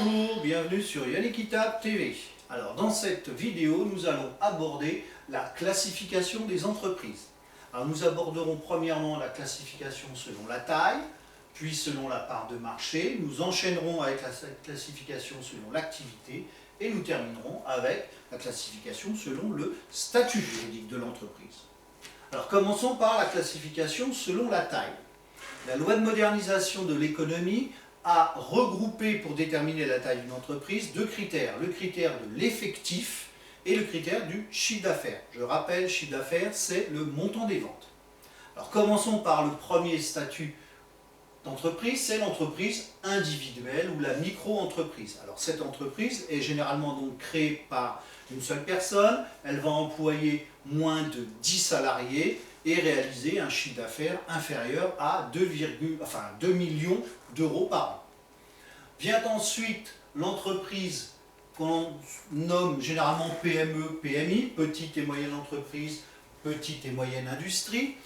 Bonjour, bienvenue sur Yannick TV. Alors dans cette vidéo, nous allons aborder la classification des entreprises. Alors nous aborderons premièrement la classification selon la taille, puis selon la part de marché, nous enchaînerons avec la classification selon l'activité et nous terminerons avec la classification selon le statut juridique de l'entreprise. Alors commençons par la classification selon la taille. La loi de modernisation de l'économie a regroupé pour déterminer la taille d'une entreprise deux critères, le critère de l'effectif et le critère du chiffre d'affaires. Je rappelle, chiffre d'affaires, c'est le montant des ventes. Alors commençons par le premier statut d'entreprise, c'est l'entreprise individuelle ou la micro-entreprise. Alors cette entreprise est généralement donc créée par une seule personne, elle va employer moins de 10 salariés et réaliser un chiffre d'affaires inférieur à 2 millions d'euros par an. Vient ensuite l'entreprise qu'on nomme généralement PME, PMI, petite et moyenne entreprise, petite et moyenne industrie,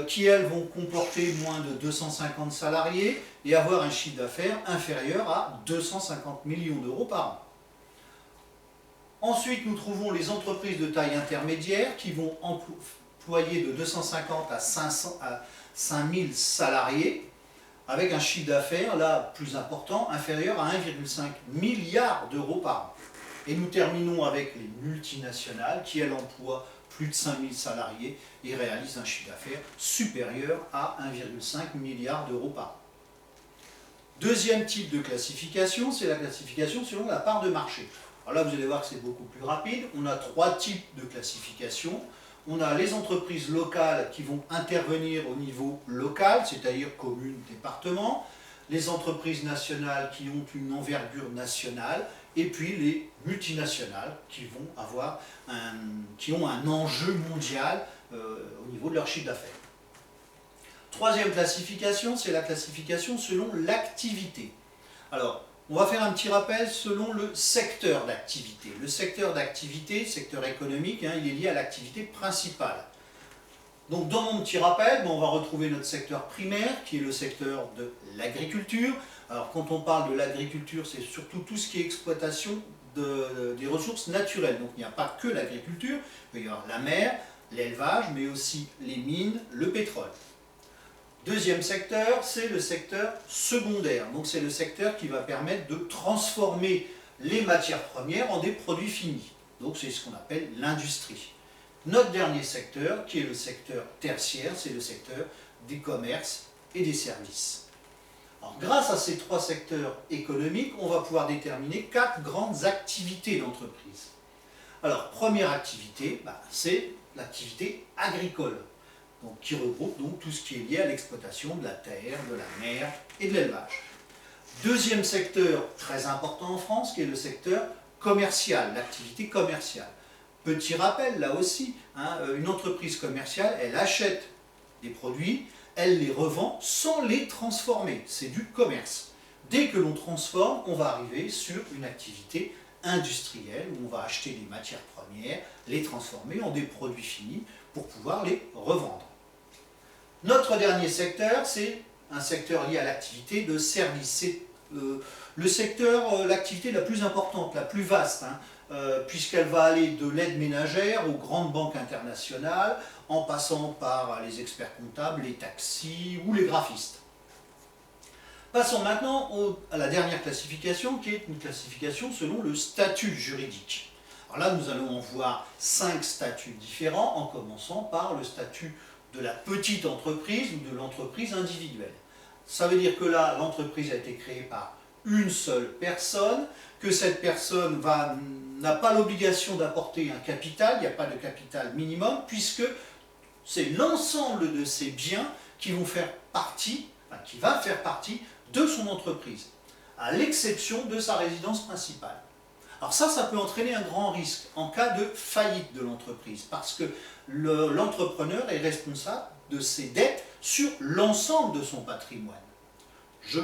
qui elles vont comporter moins de 250 salariés et avoir un chiffre d'affaires inférieur à 250 millions d'euros par an. Ensuite, nous trouvons les entreprises de taille intermédiaire qui vont employer de 250 à 5000 salariés avec un chiffre d'affaires là plus important, inférieur à 1,5 milliard d'euros par an. Et nous terminons avec les multinationales qui elles emploient plus de 5000 salariés et réalisent un chiffre d'affaires supérieur à 1,5 milliard d'euros par an. Deuxième type de classification, c'est la classification selon la part de marché. Alors là, vous allez voir que c'est beaucoup plus rapide. On a trois types de classification. On a les entreprises locales qui vont intervenir au niveau local, c'est-à-dire commune, département. Les entreprises nationales qui ont une envergure nationale. Et puis les multinationales qui ont un enjeu mondial au niveau de leur chiffre d'affaires. Troisième classification, c'est la classification selon l'activité. Alors, on va faire un petit rappel selon le secteur d'activité. Le secteur d'activité, secteur économique, il est lié à l'activité principale. Donc dans mon petit rappel, on va retrouver notre secteur primaire, qui est le secteur de l'agriculture. Alors quand on parle de l'agriculture, c'est surtout tout ce qui est exploitation des ressources naturelles. Donc il n'y a pas que l'agriculture, il peut y avoir la mer, l'élevage, mais aussi les mines, le pétrole. Deuxième secteur, c'est le secteur secondaire. Donc c'est le secteur qui va permettre de transformer les matières premières en des produits finis. Donc c'est ce qu'on appelle l'industrie. Notre dernier secteur, qui est le secteur tertiaire, c'est le secteur des commerces et des services. Alors, grâce à ces trois secteurs économiques, on va pouvoir déterminer quatre grandes activités d'entreprise. Alors, première activité, c'est l'activité agricole, donc, qui regroupe donc tout ce qui est lié à l'exploitation de la terre, de la mer et de l'élevage. Deuxième secteur très important en France, qui est le secteur commercial, l'activité commerciale. Petit rappel, là aussi, une entreprise commerciale, elle achète des produits, elle les revend sans les transformer. C'est du commerce. Dès que l'on transforme, on va arriver sur une activité industrielle où on va acheter des matières premières, les transformer en des produits finis pour pouvoir les revendre. Notre dernier secteur, c'est un secteur lié à l'activité de service. C'est le secteur, l'activité la plus importante, la plus vaste, puisqu'elle va aller de l'aide ménagère aux grandes banques internationales, en passant par les experts comptables, les taxis ou les graphistes. Passons maintenant à la dernière classification, qui est une classification selon le statut juridique. Alors là, nous allons en voir 5 statuts différents, en commençant par le statut de la petite entreprise ou de l'entreprise individuelle. Ça veut dire que là, l'entreprise a été créée par une seule personne, que cette personne n'a pas l'obligation d'apporter un capital, il n'y a pas de capital minimum, puisque c'est l'ensemble de ses biens qui va faire partie de son entreprise, à l'exception de sa résidence principale. Alors ça peut entraîner un grand risque en cas de faillite de l'entreprise, parce que l'entrepreneur est responsable de ses dettes sur l'ensemble de son patrimoine. Je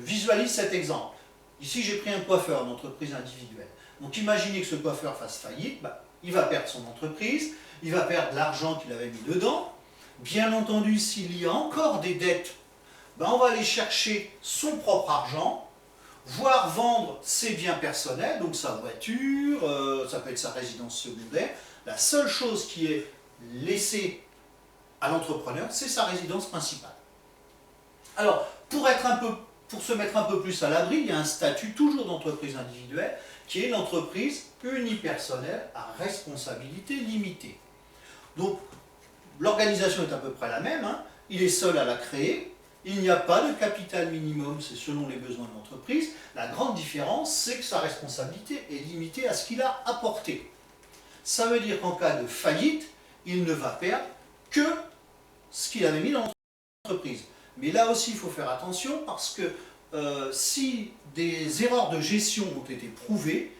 visualise cet exemple. Ici, j'ai pris un coiffeur d'entreprise individuelle. Donc imaginez que ce coiffeur fasse faillite, il va perdre son entreprise, il va perdre l'argent qu'il avait mis dedans. Bien entendu, s'il y a encore des dettes, on va aller chercher son propre argent, voire vendre ses biens personnels, donc sa voiture, ça peut être sa résidence secondaire. La seule chose qui est laissée à l'entrepreneur, c'est sa résidence principale. Alors, pour se mettre un peu plus à l'abri, il y a un statut toujours d'entreprise individuelle qui est l'entreprise unipersonnelle à responsabilité limitée. Donc, l'organisation est à peu près la même, hein. Il est seul à la créer, il n'y a pas de capital minimum, c'est selon les besoins de l'entreprise. La grande différence, c'est que sa responsabilité est limitée à ce qu'il a apporté. Ça veut dire qu'en cas de faillite, il ne va perdre que ce qu'il avait mis dans l'entreprise. Mais là aussi, il faut faire attention parce que si des erreurs de gestion ont été prouvées,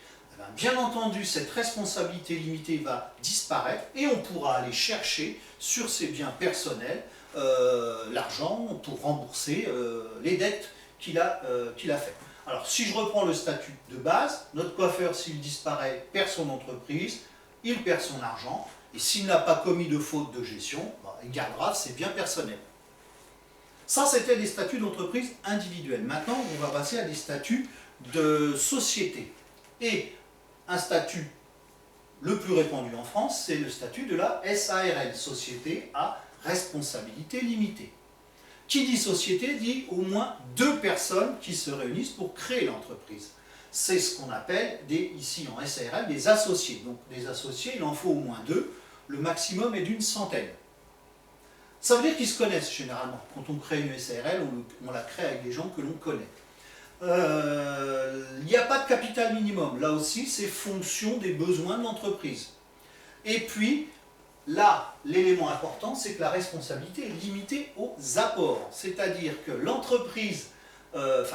bien entendu, cette responsabilité limitée va disparaître et on pourra aller chercher sur ses biens personnels l'argent pour rembourser les dettes qu'il a faites. Alors, si je reprends le statut de base, notre coiffeur, s'il disparaît, perd son entreprise, il perd son argent, et s'il n'a pas commis de faute de gestion, il gardera ses biens personnels. Ça, c'était des statuts d'entreprise individuelle. Maintenant, on va passer à des statuts de société. Et un statut le plus répandu en France, c'est le statut de la SARL, Société à responsabilité limitée. Qui dit société dit au moins 2 personnes qui se réunissent pour créer l'entreprise. C'est ce qu'on appelle, ici en SARL, des associés. Donc des associés, il en faut au moins 2, le maximum est d'une centaine. Ça veut dire qu'ils se connaissent généralement. Quand on crée une SARL, on la crée avec des gens que l'on connaît. Il n'y a pas de capital minimum. Là aussi, c'est fonction des besoins de l'entreprise. Et puis, là, l'élément important, c'est que la responsabilité est limitée aux apports. C'est-à-dire que l'entreprise,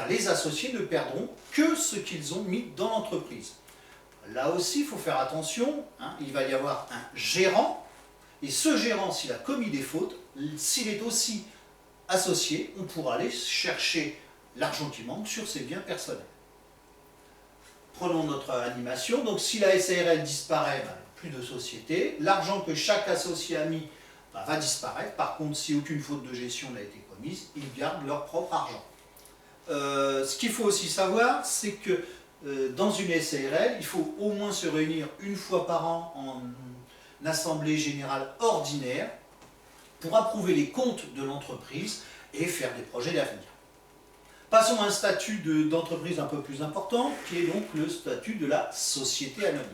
les associés ne perdront que ce qu'ils ont mis dans l'entreprise. Là aussi, il faut faire attention, hein, il va y avoir un gérant, et ce gérant, s'il a commis des fautes, s'il est aussi associé, on pourra aller chercher l'argent qui manque sur ses biens personnels. Prenons notre animation, donc si la SARL disparaît, plus de société, l'argent que chaque associé a mis va disparaître, par contre si aucune faute de gestion n'a été commise, ils gardent leur propre argent. Ce qu'il faut aussi savoir, c'est que dans une SARL, il faut au moins se réunir une fois par an en assemblée générale ordinaire pour approuver les comptes de l'entreprise et faire des projets d'avenir. Passons à un statut d'entreprise un peu plus important, qui est donc le statut de la société anonyme.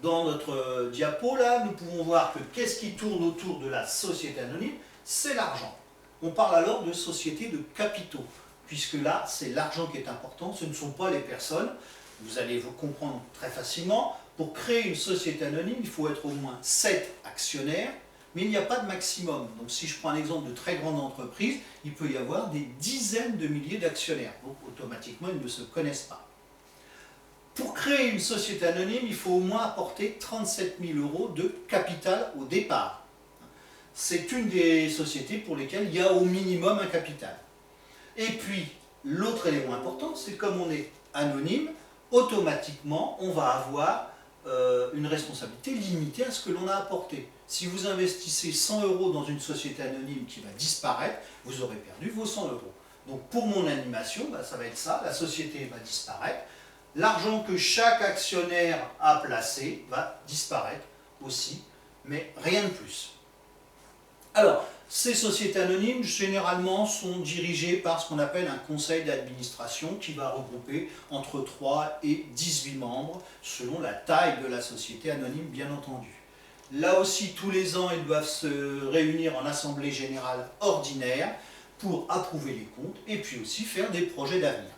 Dans notre diapo, là, nous pouvons voir que qu'est-ce qui tourne autour de la société anonyme? C'est l'argent. On parle alors de société de capitaux, puisque là, c'est l'argent qui est important, ce ne sont pas les personnes. Vous allez vous comprendre très facilement. Pour créer une société anonyme, il faut être au moins 7 actionnaires, mais il n'y a pas de maximum. Donc si je prends un exemple de très grande entreprise, il peut y avoir des dizaines de milliers d'actionnaires. Donc automatiquement, ils ne se connaissent pas. Pour créer une société anonyme, il faut au moins apporter 37 000 € de capital au départ. C'est une des sociétés pour lesquelles il y a au minimum un capital. Et puis, l'autre élément important, c'est comme on est anonyme, automatiquement, on va avoir une responsabilité limitée à ce que l'on a apporté. Si vous investissez 100 € dans une société anonyme qui va disparaître, vous aurez perdu vos 100 €. Donc pour mon animation, ça va être ça, la société va disparaître. L'argent que chaque actionnaire a placé va disparaître aussi, mais rien de plus. Alors, ces sociétés anonymes, généralement, sont dirigées par ce qu'on appelle un conseil d'administration qui va regrouper entre 3 et 18 membres, selon la taille de la société anonyme, bien entendu. Là aussi, tous les ans, ils doivent se réunir en assemblée générale ordinaire pour approuver les comptes et puis aussi faire des projets d'avenir.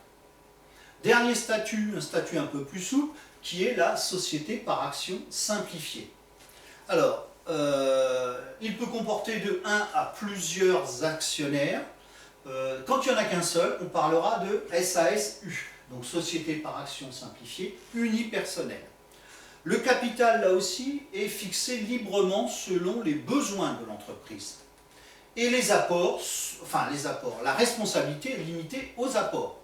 Dernier statut, un statut un peu plus souple, qui est la société par action simplifiée. Alors, il peut comporter de 1 à plusieurs actionnaires. Quand il n'y en a qu'un seul, on parlera de SASU, donc Société par action simplifiée unipersonnelle. Le capital, là aussi, est fixé librement selon les besoins de l'entreprise. Et les apports, la responsabilité est limitée aux apports.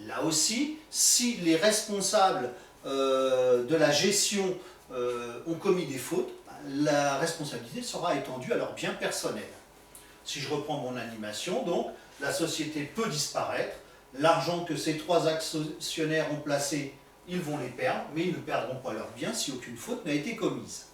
Là aussi, si les responsables de la gestion ont commis des fautes, la responsabilité sera étendue à leurs biens personnels. Si je reprends mon animation, donc, la société peut disparaître, l'argent que ces 3 actionnaires ont placé, ils vont les perdre, mais ils ne perdront pas leurs biens si aucune faute n'a été commise.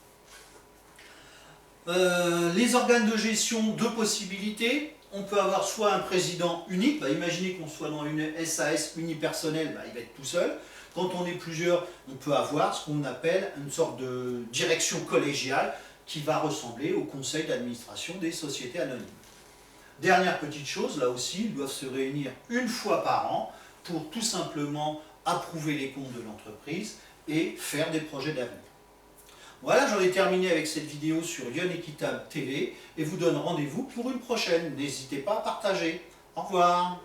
Les organes de gestion, 2 possibilités. On peut avoir soit un président unique, imaginez qu'on soit dans une SAS unipersonnelle, il va être tout seul. Quand on est plusieurs, on peut avoir ce qu'on appelle une sorte de direction collégiale qui va ressembler au conseil d'administration des sociétés anonymes. Dernière petite chose, là aussi, ils doivent se réunir une fois par an pour tout simplement approuver les comptes de l'entreprise et faire des projets d'avenir. Voilà, j'en ai terminé avec cette vidéo sur Lyon Équitable TV et vous donne rendez-vous pour une prochaine. N'hésitez pas à partager. Au revoir.